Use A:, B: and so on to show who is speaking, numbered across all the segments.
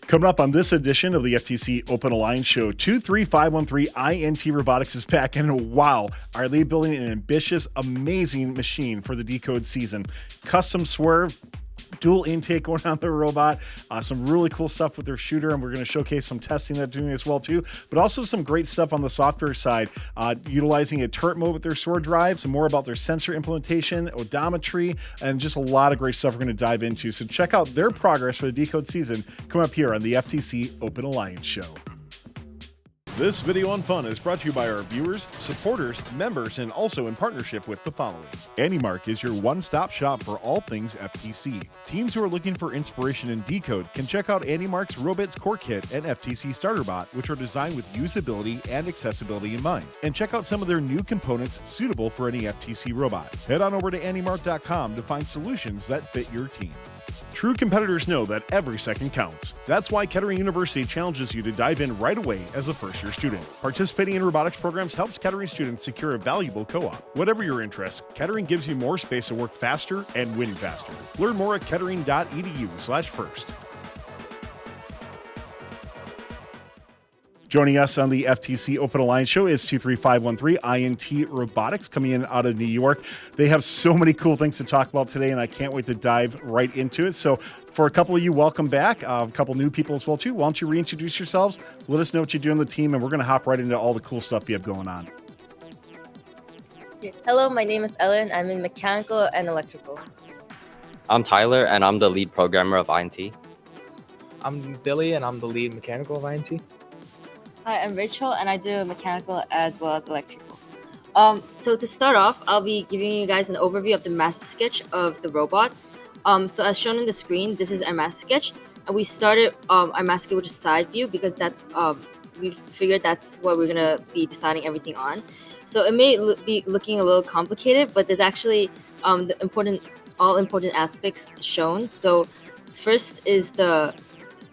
A: Coming up on this edition of the FTC Open Alliance Show, 23513 I.N.T. Robotics is back, and wow, are they building an ambitious, amazing machine for the DECODE season. Custom Swerve, dual intake going on the robot, some really cool stuff with their shooter, and we're going to showcase some testing they're doing as well too, but also some great stuff on the software side, utilizing a turret mode with their sword drive, some more about their sensor implementation, odometry, and just a lot of great stuff we're going to dive into. So check out their progress for the DECODE season coming up here on the FTC Open Alliance Show. This video on fun is brought to you by our viewers, supporters, members, and also in partnership with the following. AndyMark is your one-stop shop for all things FTC. Teams who are looking for inspiration in DECODE can check out AndyMark's Robotics Core Kit and FTC Starter Bot, which are designed with usability and accessibility in mind. And check out some of their new components suitable for any FTC robot. Head on over to AndyMark.com to find solutions that fit your team. True competitors know that every second counts. That's why Kettering University challenges you to dive in right away as a first-year student. Participating in robotics programs helps Kettering students secure a valuable co-op. Whatever your interests, Kettering gives you more space to work faster and win faster. Learn more at kettering.edu/first. Joining us on the FTC Open Alliance Show is 23513 I.N.T. Robotics, coming in out of New York. They have so many cool things to talk about today, and I can't wait to dive right into it. So for a couple of you, welcome back. A couple new people as well, too. Why don't you reintroduce yourselves? Let us know what you do on the team, and we're going to hop right into all the cool stuff you have going on.
B: Hello, my name is Ellen. I'm in mechanical and electrical.
C: I'm Tyler, and I'm the lead programmer of I.N.T.
D: I'm Billy, and I'm the lead mechanical of I.N.T.
B: Hi, I'm Rachel, and I do mechanical as well as electrical. So to start off, I'll be giving you guys an overview of the master sketch of the robot. So as shown on the screen, this is our master sketch, and we started our master sketch with a side view because that's we figured that's what we're gonna be deciding everything on. So it may be looking a little complicated, but there's actually all important aspects shown. So first is the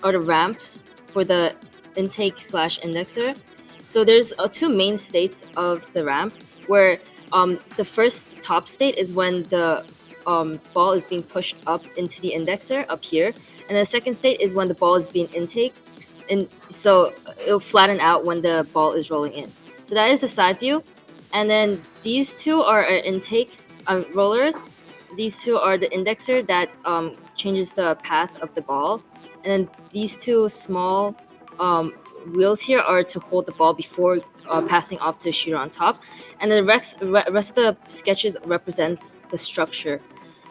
B: ramps for the intake/indexer. So there's two main states of the ramp, where the first top state is when the ball is being pushed up into the indexer up here, and the second state is when the ball is being intaked, and so it'll flatten out when the ball is rolling in. So that is the side view, and then these two are our intake rollers. These two are the indexer that changes the path of the ball, and then these two small wheels here are to hold the ball before passing off to the shooter on top, and the rest of the sketches represents the structure.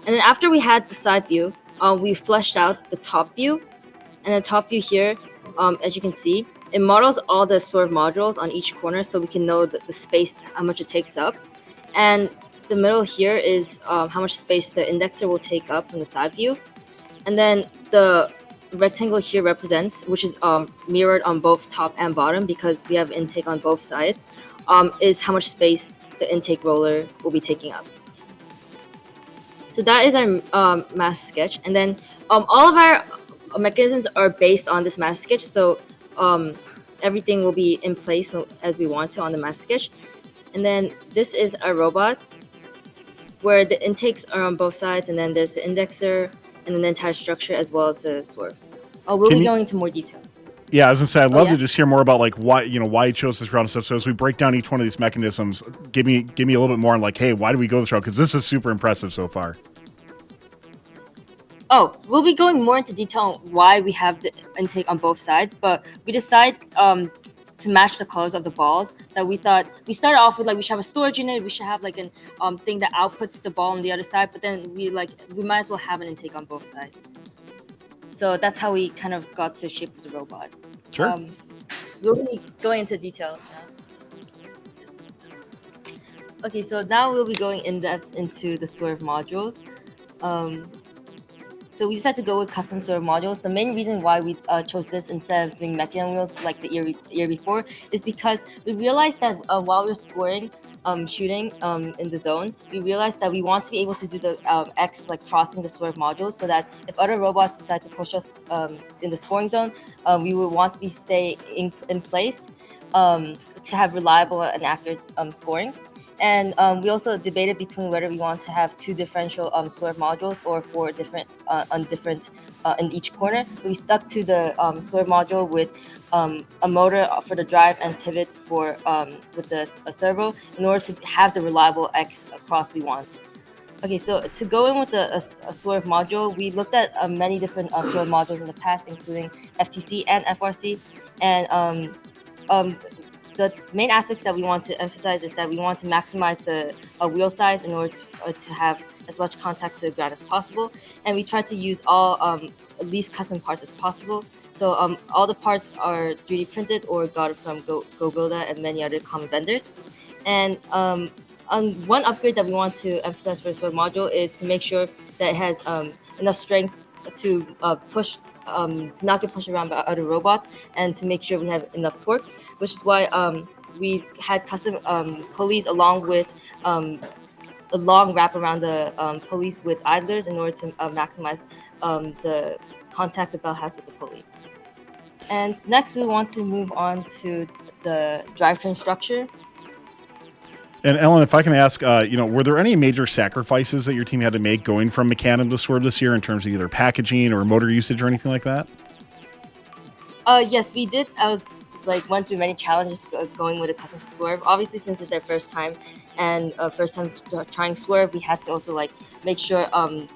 B: And then after we had the side view, we fleshed out the top view, and the top view here, as you can see, it models all the Swerve modules on each corner, so we can know the space, how much it takes up, and the middle here is how much space the indexer will take up from the side view, and then the rectangle here represents, which is mirrored on both top and bottom because we have intake on both sides, is how much space the intake roller will be taking up. So that is our master sketch, and then all of our mechanisms are based on this master sketch, so everything will be in place as we want to on the master sketch. And then this is our robot, where the intakes are on both sides, and then there's the indexer, and then the entire structure as well as the Swerve. We'll be going into more detail.
A: Yeah, I was gonna say, I'd love to just hear more about like why you chose this route and stuff. So as we break down each one of these mechanisms, give me a little bit more on like, hey, why do we go this route? Because this is super impressive so far.
B: We'll be going more into detail on why we have the intake on both sides, but we decide to match the colors of the balls that we thought. We started off with like we should have a storage unit, we should have like an thing that outputs the ball on the other side, but then we might as well have an intake on both sides. So that's how we kind of got to shape of the robot.
A: Sure.
B: We'll be going into details now. Okay, so now we'll be going in depth into the Swerve modules. So we decided to go with custom Swerve modules. The main reason why we chose this instead of doing mechanism wheels like the year before is because we realized that while we're scoring, shooting in the zone, we realized that we want to be able to do the X, like crossing the Swerve modules, so that if other robots decide to push us in the scoring zone, we would want to stay in place to have reliable and accurate scoring. And we also debated between whether we want to have 2 differential Swerve modules or 4 different on different in each corner. We stuck to the Swerve module with a motor for the drive and pivot for with a servo in order to have the reliable X across we want. Okay, so to go in with a Swerve module, we looked at many different Swerve modules in the past, including FTC and FRC. And the main aspects that we want to emphasize is that we want to maximize the wheel size in order to have as much contact to the ground as possible. And we try to use all at least custom parts as possible. So all the parts are 3D printed or got it from GoBuilder and many other common vendors. And one upgrade that we want to emphasize for the Swerve module is to make sure that it has enough strength to push to not get pushed around by other robots, and to make sure we have enough torque, which is why we had custom pulleys along with a long wrap around the pulleys with idlers in order to maximize the contact the belt has with the pulley. And next we want to move on to the drivetrain structure.
A: And Ellen, if I can ask, were there any major sacrifices that your team had to make going from Mecanum to Swerve this year in terms of either packaging or motor usage or anything like that?
B: Yes, we did. Went through many challenges going with a custom Swerve. Obviously, since it's our first time and first time trying Swerve, we had to also make sure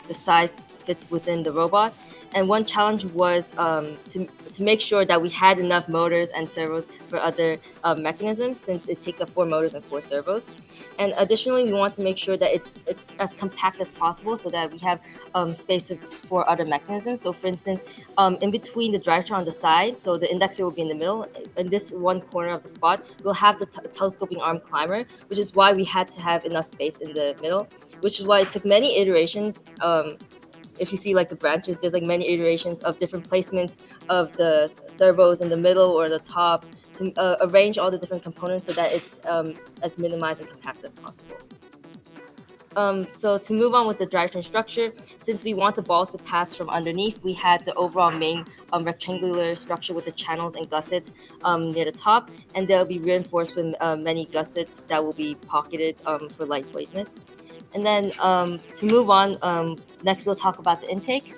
B: the size fits within the robot. And one challenge was to make sure that we had enough motors and servos for other mechanisms, since it takes up 4 motors and 4 servos. And additionally, we want to make sure that it's as compact as possible so that we have space for other mechanisms. So for instance, in between the drivetrain on the side, so the indexer will be in the middle. In this one corner of the spot, we'll have the telescoping arm climber, which is why we had to have enough space in the middle, which is why it took many iterations. If you see the branches, there's many iterations of different placements of the servos in the middle or the top to arrange all the different components so that it's as minimized and compact as possible. So to move on with the drivetrain structure, since we want the balls to pass from underneath, we had the overall main rectangular structure with the channels and gussets near the top, and they'll be reinforced with many gussets that will be pocketed for lightweightness. And then to move on, next we'll talk about the intake.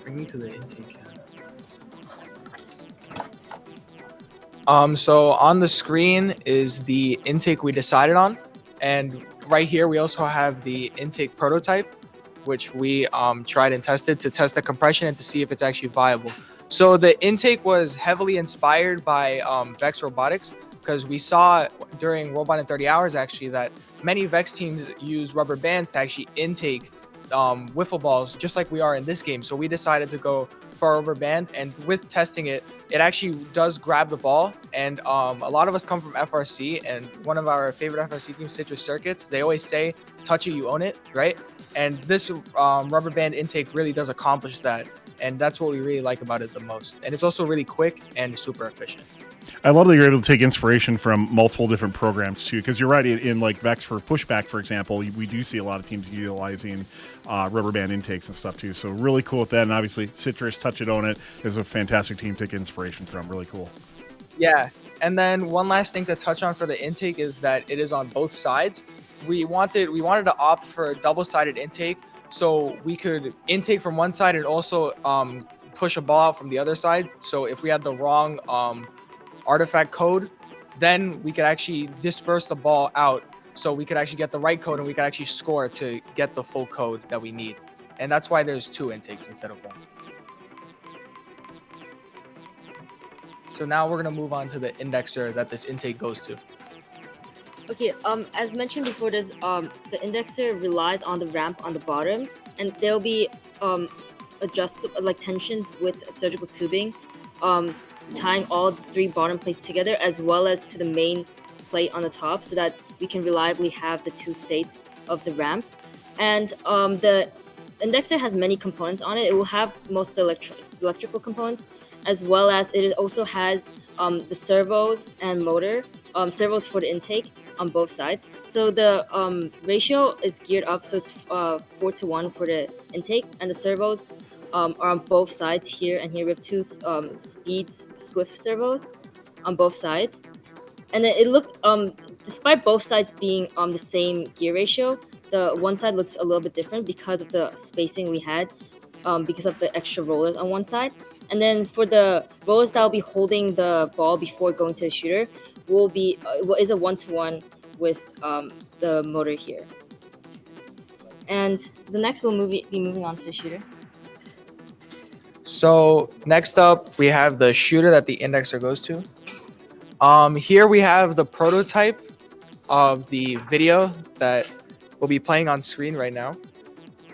D: Bring me to the intake. So on the screen is the intake we decided on, and right here we also have the intake prototype, which we tried and tested to test the compression and to see if it's actually viable. So the intake was heavily inspired by Vex Robotics, because we saw during Robot in 30 Hours actually that many Vex teams use rubber bands to actually intake wiffle balls, just like we are in this game. So we decided to go for a rubber band, and with testing it, it actually does grab the ball. And a lot of us come from FRC, and one of our favorite FRC teams, Citrus Circuits, they always say, touch it, you own it, right? And this rubber band intake really does accomplish that. And that's what we really like about it the most. And it's also really quick and super efficient.
A: I love that you're able to take inspiration from multiple different programs too, because you're right. In Vex for pushback, for example, we do see a lot of teams utilizing rubber band intakes and stuff too. So really cool with that. And obviously, Citrus, Touch It, Own It is a fantastic team to take inspiration from. Really cool.
D: Yeah, and then one last thing to touch on for the intake is that it is on both sides. We wanted to opt for a double-sided intake, so we could intake from one side and also push a ball out from the other side. So if we had the wrong artifact code, then we could actually disperse the ball out, so we could actually get the right code and we could actually score to get the full code that we need. And that's why there's 2 intakes instead of 1. So now we're going to move on to the indexer that this intake goes to.
B: Okay, as mentioned before, the indexer relies on the ramp on the bottom, and there'll be adjusted tensions with surgical tubing, tying all 3 bottom plates together, as well as to the main plate on the top, so that we can reliably have the 2 states of the ramp. And the indexer has many components on it. It will have most of the electrical components, as well as it also has the servos and motor, servos for the intake on both sides. So the ratio is geared up, so it's 4:1 for the intake, and the servos are on both sides here and here. We have 2 speed swift servos on both sides. And then it looked, despite both sides being the same gear ratio, the one side looks a little bit different because of the spacing we had, because of the extra rollers on one side. And then for the rollers that will be holding the ball before going to the shooter, is a 1-to-1 with the motor here. And the next we'll be moving on to the shooter.
D: So next up, we have the shooter that the indexer goes to. Here we have the prototype of the video that will be playing on screen right now.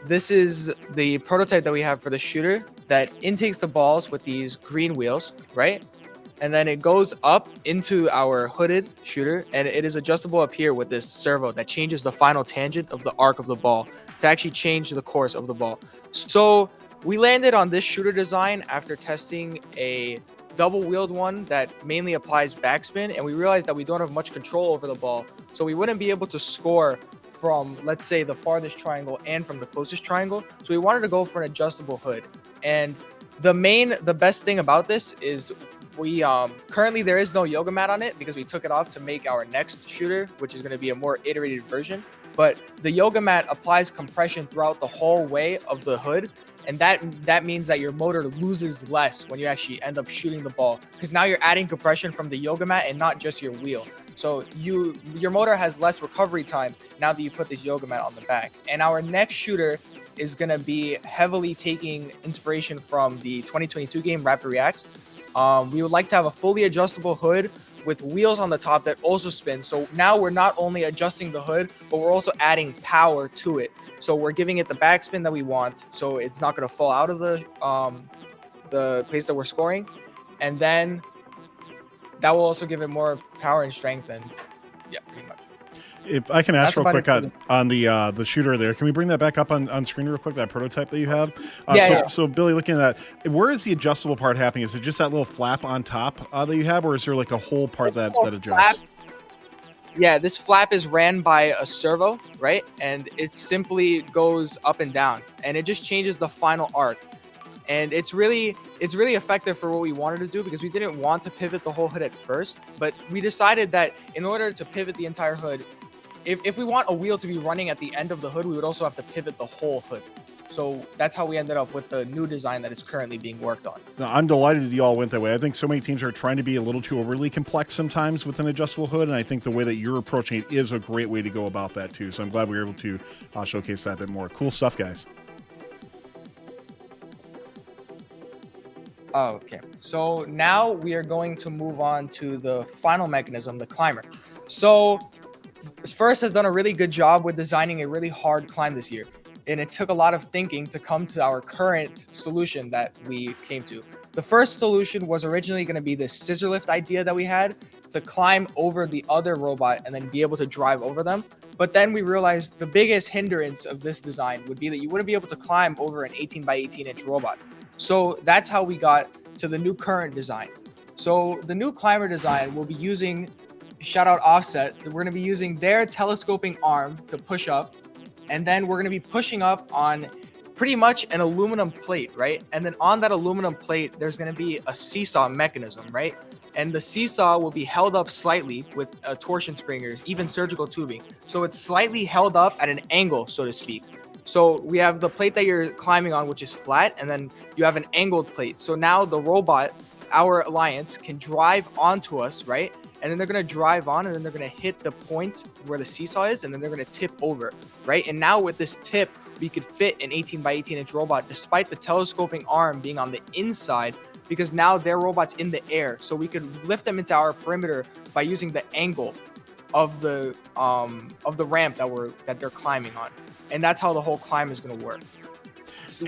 D: This is the prototype that we have for the shooter that intakes the balls with these green wheels, right? And then it goes up into our hooded shooter, and it is adjustable up here with this servo that changes the final tangent of the arc of the ball to actually change the course of the ball. So we landed on this shooter design after testing a double-wheeled one that mainly applies backspin, and we realized that we don't have much control over the ball, so we wouldn't be able to score from, let's say, the farthest triangle and from the closest triangle. So we wanted to go for an adjustable hood. And the best thing about this is we currently there is no yoga mat on it because we took it off to make our next shooter, which is going to be a more iterated version. But the yoga mat applies compression throughout the whole way of the hood, and that means that your motor loses less when you actually end up shooting the ball, because now you're adding compression from the yoga mat and not just your wheel. So your motor has less recovery time now that you put this yoga mat on the back. And our next shooter is going to be heavily taking inspiration from the 2022 game Rapid Reacts. We would like to have a fully adjustable hood with wheels on the top that also spin. So now we're not only adjusting the hood, but we're also adding power to it. So we're giving it the backspin that we want, so it's not going to fall out of the place that we're scoring. And then that will also give it more power and strength, and yeah, pretty much.
A: If I can ask
D: That's
A: real quick
D: about it
A: on the shooter there, can we bring that back up on screen real quick, that prototype that you have?
D: Yeah.
A: So Billy, looking at that, where is the adjustable part happening? Is it just that little flap on top that you have, or is there like a whole part that adjusts?
D: Yeah, this flap is ran by a servo, right? And it simply goes up and down, and it just changes the final arc. And it's really effective for what we wanted to do, because we didn't want to pivot the whole hood at first, but we decided that in order to pivot the entire hood, if we want a wheel to be running at the end of the hood, we would also have to pivot the whole hood. So that's how we ended up with the new design that is currently being worked on.
A: No, I'm delighted you all went that way. I think so many teams are trying to be a little too overly complex sometimes with an adjustable hood, and I think the way that you're approaching it is a great way to go about that too. So I'm glad we were able to showcase that a bit more. Cool stuff, guys.
D: Okay, so now we are going to move on to the final mechanism, the climber. So First has done a really good job with designing a really hard climb this year, and it took a lot of thinking to come to our current solution that we came to. The first solution was originally going to be this scissor lift idea that we had to climb over the other robot and then be able to drive over them. But then we realized the biggest hindrance of this design would be that you wouldn't be able to climb over an 18 by 18 inch robot. So that's how we got to the new current design. So the new climber design will be using, shout out Offset, we're going to be using their telescoping arm to push up. And then we're going to be pushing up on pretty much an aluminum plate, right? And then on that aluminum plate, there's going to be a seesaw mechanism, right? And the seesaw will be held up slightly with torsion springers, even surgical tubing. So it's slightly held up at an angle, so to speak. So we have the plate that you're climbing on, which is flat, and then you have an angled plate. So now the robot, our Alliance, can drive onto us, right? And then they're going to drive on, and then they're going to hit the point where the seesaw is, and then they're going to tip over, right? And now with this tip, we could fit an 18 by 18 inch robot despite the telescoping arm being on the inside, because now their robot's in the air. So we could lift them into our perimeter by using the angle of the ramp that they're climbing on. And that's how the whole climb is going to work. So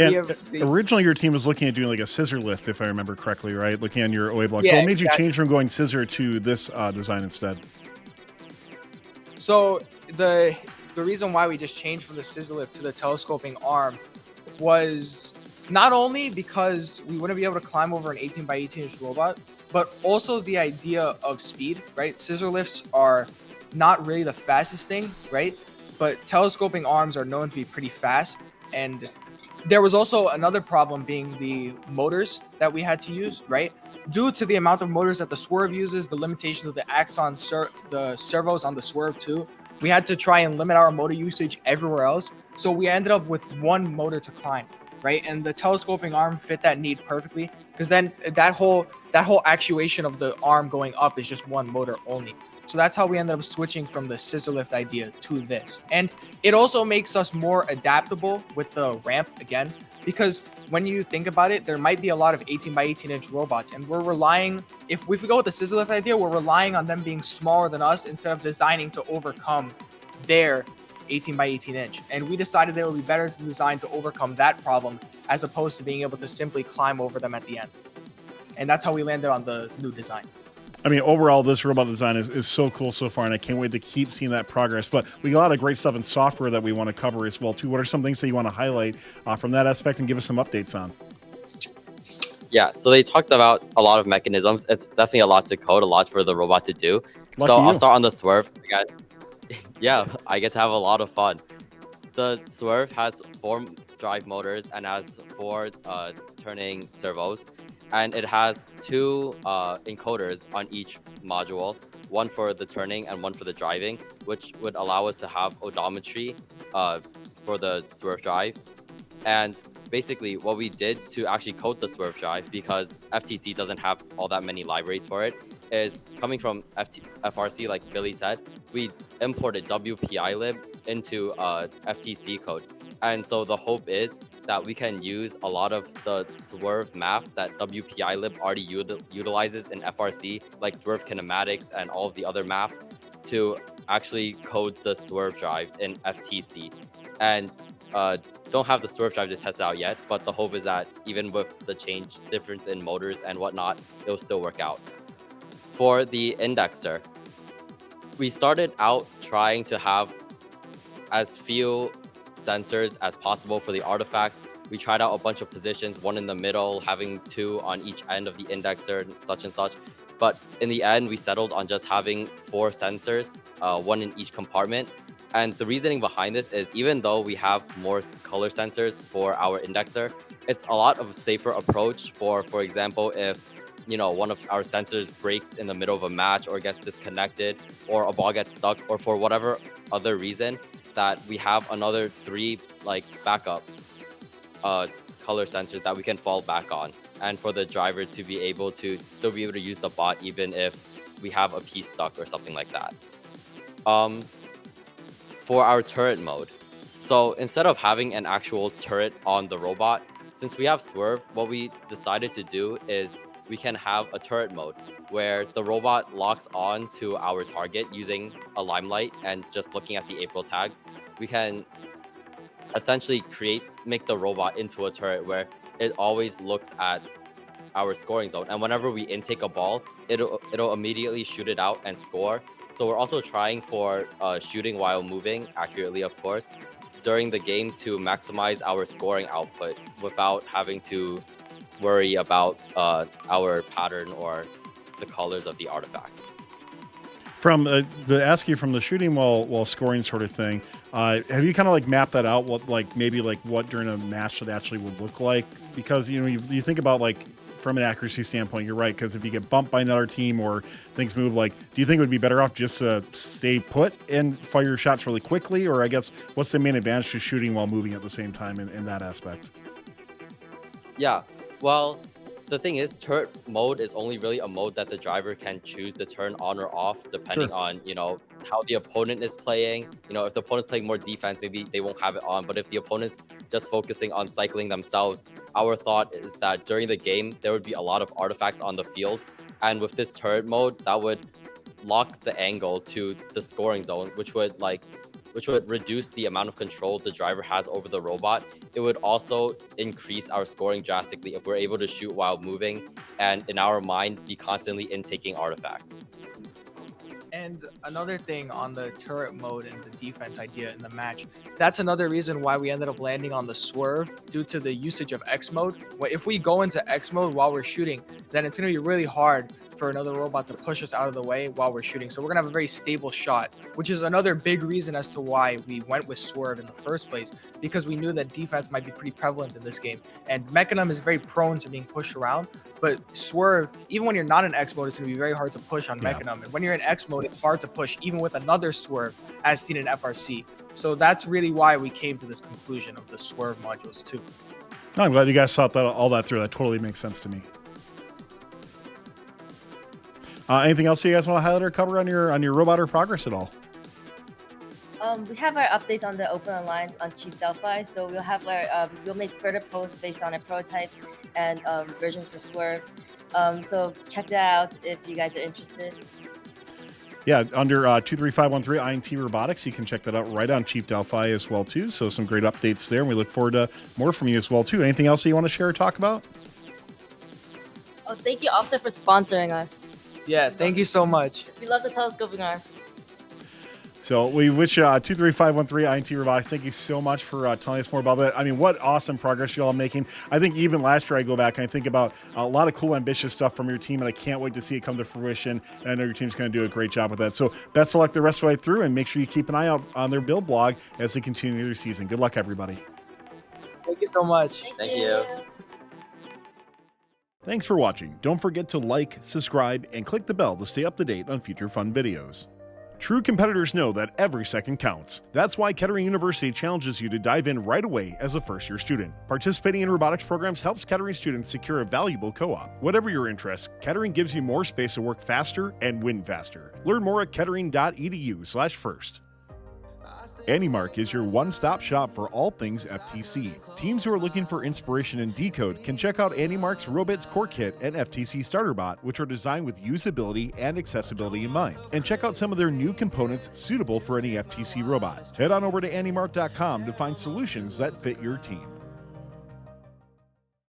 A: originally your team was looking at doing like a scissor lift, if I remember correctly, right? Looking on your OA block.
D: Yeah,
A: so what made you change from going scissor to this design instead?
D: So the reason why we just changed from the scissor lift to the telescoping arm was not only because we wouldn't be able to climb over an 18 by 18 inch robot, but also the idea of speed, right? Scissor lifts are not really the fastest thing, right? But telescoping arms are known to be pretty fast. And there was also another problem being the motors that we had to use, right? due to the amount of motors that the Swerve uses, the limitations of the axon, the servos on the Swerve too, we had to try and limit our motor usage everywhere else. So we ended up with one motor to climb, right? And the telescoping arm fit that need perfectly, because then that whole actuation of the arm going up is just one motor only. So that's how we ended up switching from the scissor lift idea to this. And it also makes us more adaptable with the ramp again, because when you think about it, there might be a lot of 18 by 18 inch robots, and we're relying, if we go with the scissor lift idea, we're relying on them being smaller than us instead of designing to overcome their 18 by 18 inch. And we decided that it would be better to design to overcome that problem as opposed to being able to simply climb over them at the end. And that's how we landed on the new design.
A: I mean, overall, this robot design is so cool so far, and I can't wait to keep seeing that progress. But we got a lot of great stuff in software that we want to cover as well, too. What are some things that you want to highlight from that aspect and give us some updates on?
C: Yeah, so they talked about a lot of mechanisms. It's definitely a lot to code, a lot for the robot to do.
A: Lucky
C: so
A: you.
C: I'll start on the Swerve. Yeah, I get to have a lot of fun. The Swerve has 4 drive motors and has 4 turning servos. And it has 2 encoders on each module, one for the turning and one for the driving, which would allow us to have odometry for the Swerve drive. And basically what we did to actually code the Swerve drive, because FTC doesn't have all that many libraries for it, is coming from FRC, like Billy said, we imported WPIlib into FTC code. And so the hope is that we can use a lot of the Swerve math that WPIlib already utilizes in FRC, like Swerve kinematics and all of the other math, to actually code the Swerve drive in FTC. And don't have the Swerve drive to test out yet, but the hope is that even with the difference in motors and whatnot, it'll still work out. For the indexer, we started out trying to have as few sensors as possible for the artifacts. We tried out a bunch of positions, one in the middle, having 2 on each end of the indexer, such and such. But in the end, we settled on just having 4 sensors, 1 in each compartment. And the reasoning behind this is, even though we have more color sensors for our indexer, it's a lot of a safer approach for example, if one of our sensors breaks in the middle of a match or gets disconnected, or a ball gets stuck, or for whatever other reason, that we have another 3 backup color sensors that we can fall back on, and for the driver to be able to still be able to use the bot even if we have a piece stuck or something like that. For our turret mode, so instead of having an actual turret on the robot, since we have Swerve, what we decided to do is we can have a turret mode where the robot locks on to our target using a limelight and just looking at the April tag. We can essentially make the robot into a turret where it always looks at our scoring zone, and whenever we intake a ball, it'll immediately shoot it out and score. So we're also trying for shooting while moving accurately, of course, during the game to maximize our scoring output without having to worry about our pattern or the colors of the artifacts.
A: From to ask you from the shooting while scoring sort of thing, have you kind of mapped that out? What what during a match that actually would look like? Because you think about from an accuracy standpoint, you're right. Because if you get bumped by another team or things move, do you think it would be better off just to stay put and fire your shots really quickly? Or I guess what's the main advantage to shooting while moving at the same time in that aspect?
C: Yeah, well, the thing is, turret mode is only really a mode that the driver can choose to turn on or off depending on, how the opponent is playing. If the opponent's playing more defense, maybe they won't have it on. But if the opponent's just focusing on cycling themselves, our thought is that during the game, there would be a lot of artifacts on the field. And with this turret mode, that would lock the angle to the scoring zone, which would reduce the amount of control the driver has over the robot. It would also increase our scoring drastically if we're able to shoot while moving and, in our mind, be constantly intaking artifacts.
D: And another thing on the turret mode and the defense idea in the match, that's another reason why we ended up landing on the Swerve, due to the usage of X mode. If we go into X mode while we're shooting, then it's going to be really hard for another robot to push us out of the way while we're shooting. So we're gonna have a very stable shot, which is another big reason as to why we went with Swerve in the first place, because we knew that defense might be pretty prevalent in this game. And Mechanim is very prone to being pushed around, but Swerve, even when you're not in X mode, it's gonna be very hard to push on Mechanim. And when you're in X mode, it's hard to push even with another Swerve, as seen in FRC. So that's really why we came to this conclusion of the Swerve modules too.
A: I'm glad you guys thought that all that through. That totally makes sense to me. Anything else you guys want to highlight or cover on your robot or progress at all?
B: We have our updates on the Open Alliance on Chief Delphi, so we'll have our we'll make further posts based on our prototypes and versions for Swerve. So check that out if you guys are interested.
A: Yeah, under 23513 I.N.T Robotics, you can check that out right on Chief Delphi as well too. So some great updates there, and we look forward to more from you as well too. Anything else that you want to share or talk about?
B: Oh, thank you, Offset, for sponsoring us.
D: Yeah, thank you so much.
B: We love the telescoping arm.
A: So we wish 23513 I.N.T Robotics, thank you so much for telling us more about that. I mean, what awesome progress you all are making. I think even last year I go back and I think about a lot of cool, ambitious stuff from your team, and I can't wait to see it come to fruition. And I know your team's going to do a great job with that. So best of luck the rest of the way through, and make sure you keep an eye out on their build blog as they continue their season. Good luck, everybody.
D: Thank you so much.
C: Thank you.
A: Thanks for watching. Don't forget to like, subscribe, and click the bell to stay up to date on future fun videos. True competitors know that every second counts. That's why Kettering University challenges you to dive in right away as a first-year student. Participating in robotics programs helps Kettering students secure a valuable co-op. Whatever your interests, Kettering gives you more space to work faster and win faster. Learn more at kettering.edu/first. AndyMark is your one-stop shop for all things FTC. Teams who are looking for inspiration in DECODE can check out AndyMark's Robits Core Kit and FTC Starter Bot, which are designed with usability and accessibility in mind. And check out some of their new components suitable for any FTC robot. Head on over to andymark.com to find solutions that fit your team.